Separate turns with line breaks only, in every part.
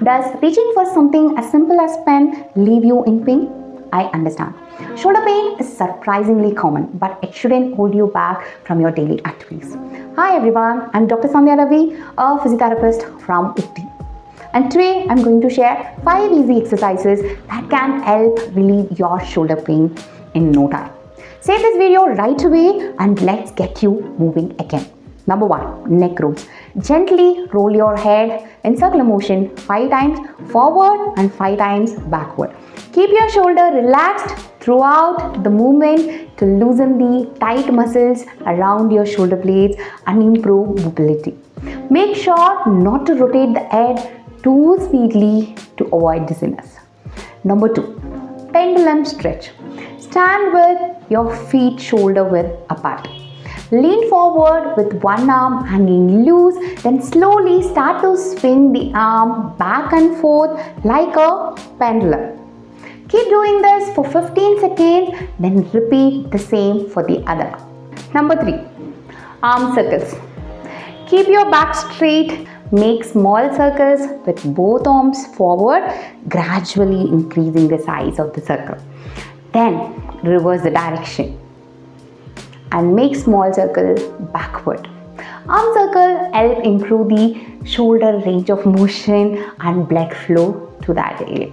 Does reaching for something as simple as pen leave you in pain? I understand. Shoulder pain is surprisingly common, but it shouldn't hold you back from your daily activities. Hi everyone, I'm Dr. Sandhya Ravi, a physiotherapist from Utti. And today I'm going to share 5 easy exercises that can help relieve your shoulder pain in no time. Save this video right away and let's get you moving again. Number 1, neck rolls. Gently roll your head in circular motion 5 times forward and 5 times backward. Keep your shoulder relaxed throughout the movement to loosen the tight muscles around your shoulder blades and improve mobility. Make sure not to rotate the head too speedily to avoid dizziness. Number 2, pendulum stretch. Stand with your feet shoulder width apart. Lean forward with one arm hanging loose, then slowly start to swing the arm back and forth like a pendulum. Keep doing this for 15 seconds, then repeat the same for the other. Number 3, arm circles. Keep your back straight. Make small circles with both arms forward, gradually increasing the size of the circle. Then reverse the direction and make small circle backward. Arm circle help improve the shoulder range of motion and blood flow to that area.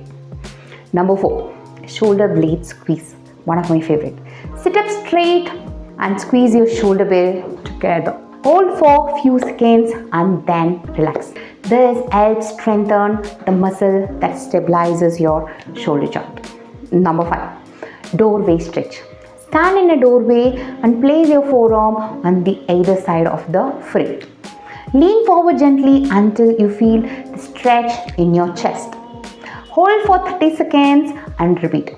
Number 4, shoulder blade squeeze. One of my favorite. Sit up straight and squeeze your shoulder blade together. Hold for few seconds and then relax. This helps strengthen the muscle that stabilizes your shoulder joint. Number 5, doorway stretch. Stand in a doorway and place your forearm on the either side of the frame. Lean forward gently until you feel the stretch in your chest. Hold for 30 seconds and repeat.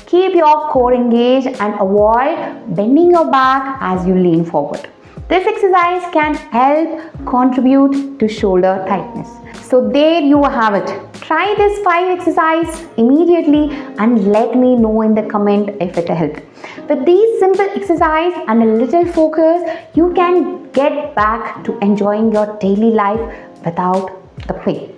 Keep your core engaged and avoid bending your back as you lean forward. This exercise can help contribute to shoulder tightness. So there you have it. Try this 5 exercises immediately and let me know in the comment if it helped. With these simple exercises and a little focus, you can get back to enjoying your daily life without the pain.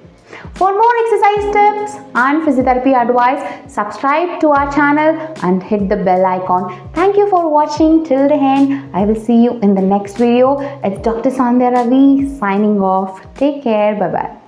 For more exercise tips and physiotherapy advice, subscribe to our channel and hit the bell icon. Thank you for watching till the end. I will see you in the next video. It's Dr. Sandhya Ravi signing off. Take care. Bye-bye.